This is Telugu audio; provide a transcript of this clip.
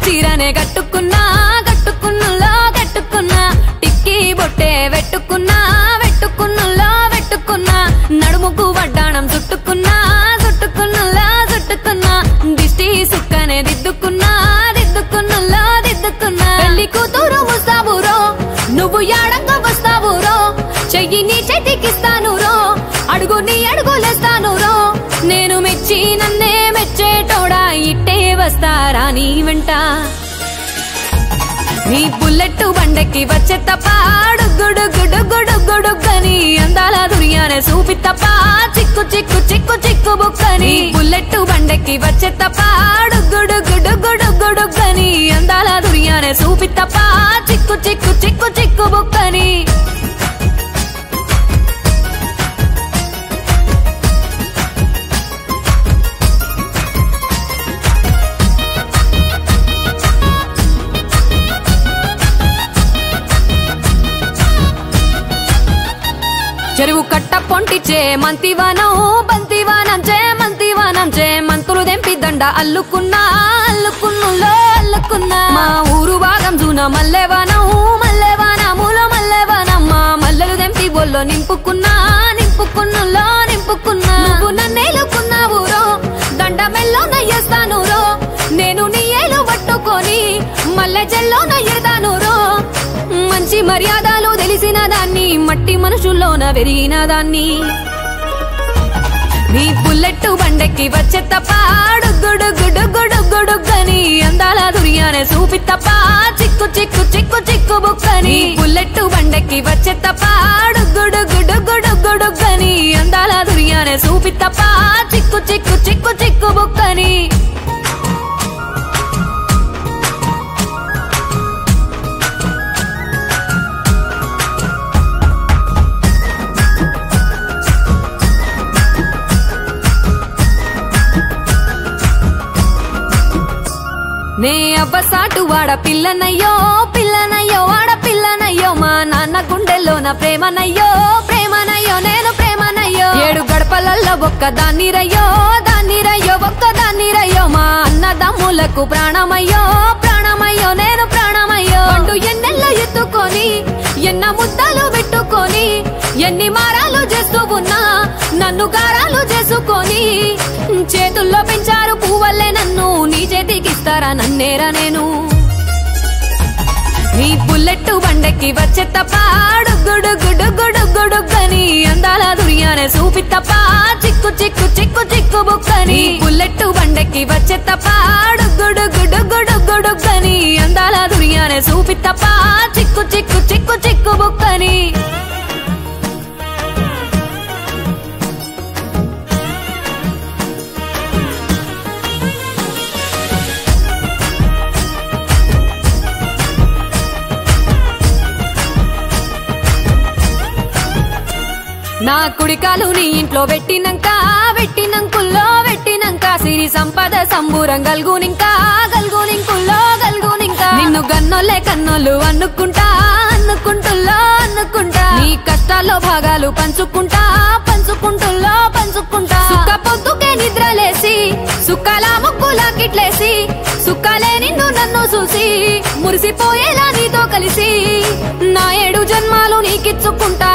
చీరనే కట్టుకున్నా కట్టుకున్నులో కట్టుకున్నా టిక్కీ బొట్టే వెట్టుకున్నా వెట్టుకున్నులో వెట్టుకున్నా నడుముకు వడ్డాణం చుట్టుకున్నా చుట్టుకున్నులో చుట్టుకున్నా దిష్టి సుక్కనే దిద్దుకున్నా దిద్దుకున్నులో దిద్దుకున్నా పెళ్లి కూతురు వస్తావురో నువ్వు యాడంగా వస్తావురో చెయ్యి నీ చేతికిస్తాను రో అడుగు నీ అడుగులేస్తాను రో నేను మెచ్చి నన్నే మెచ్చేటోడా ఇట్టే వస్తారా నీ వెంట నీ బుల్లెట్ బండెక్కి వచ్చే తప్ప గుడుగుడుగుడుగుడుగుడుగని అందాల దుర్యానే చూపి తప్ప చిక్కు చిక్కు చిక్కు చిక్కు బుక్కని బుల్లెట్ బండెక్కి వచ్చే తప్ప గుడుగుడుగుడుగుడుగని అందాల దుర్యానే చూపి తప్ప చిక్కు చిక్కు చిక్కు చిక్కు బుక్కని చెరువు కట్ట పొంటిచే మంతివానం బంతివానం చే మంతివానం చే మంతులు దెంపి దండ అల్లుకున్నా అల్లుకున్నులో అల్లుకున్నా మా ఊరు భాగం జూన మల్లెవానం మల్లెవానములో మల్లెవానం మా మల్లెలు దెంపి బొల్లో నింపుకున్నా నింపుకున్నులో నింపుకున్నా నువ్వు నన్నేలుకున్నావు రో దండ మెల్లో నయ్యేస్తాను రో నేను నీ ఏలు పట్టుకొని మల్లె జల్లో నయ్యేదాను రో మంచి మర్యాదలు తెలిసిన దాన్ని మట్టి మనుషుల్లోన వెరిగిన దాన్ని నీ బుల్లెట్ బండెక్కి వచ్చే తప్ప గుడుగుడుగుడుగుడుగని అందాల దుర్యానే చూపి తప్ప చిక్కు చిక్కు చిక్కు చిక్కు బుక్కని బుల్లెట్ బండెక్కి వచ్చే తప్ప గుడుగుడుగుడుగుడుగని అందాల దుర్యానే చూపి తప్ప చిక్కు చిక్కు చిక్కు చిక్కు బుక్కని నే అవ్వసాటు వాడ పిల్లనయ్యో పిల్లనయ్యో వాడ పిల్లనయ్యో మా నాన్న గుండెల్లోన ప్రేమనయ్యో ప్రేమనయ్యో నేను ప్రేమనయ్యో 7 గడపలల్లో ఒక్క దాన్ని రయ్యో ఒక్క దాన్ని రయ్యో మా అన్నదమ్ములకు ప్రాణమయ్యో ప్రాణమయ్యో నేను ప్రాణమయ్యో అంటూ ఎన్నెల్లో ఎత్తుకొని ఎన్న ముద్దలు పెట్టుకొని ఎన్ని మారాలు చేస్తూ ఉన్నా నన్ను గారాలు చేసుకొని చేతుల్లో పెంచారు పువ్వల్లే నన్ను నీ చేతికిస్తారా నన్నేరా నేను నీ బుల్లెట్ బండెక్కి వచ్చే తప్ప గుడుగుడుగుడుగుడుగని అందాల దుర్యానే చూపి తప్ప చిక్కు చిక్కు చిక్కు చిక్కు బుక్కని బుల్లెట్ బండెక్కి వచ్చే తప్ప గుడుగుడుగుడుగుడుగని అందాల దుర్యానే చూపి తప్ప చిక్కు చిక్కు చిక్కు చిక్కు బుక్కని నా కుడికాలు నీ ఇంట్లో వెట్టినంకుల్లో వెట్టినంక సిరి సంపద సంబూరం గల్గునింకుల్లో నిన్ను గన్నోలే కన్నోలు అనుకుంటుల్లో నీ కష్టాల్లో భాగాలు పంచుకుంటుల్లో సుక్క పొద్దుకే నిద్రలేసి సుక్కల ముక్కులా కిట్లేసి సుక్కలే నిన్ను నన్ను చూసి మురిసిపోయేలా నీతో కలిసి నా 7 జన్మాలు నీకిచ్చుకుంటా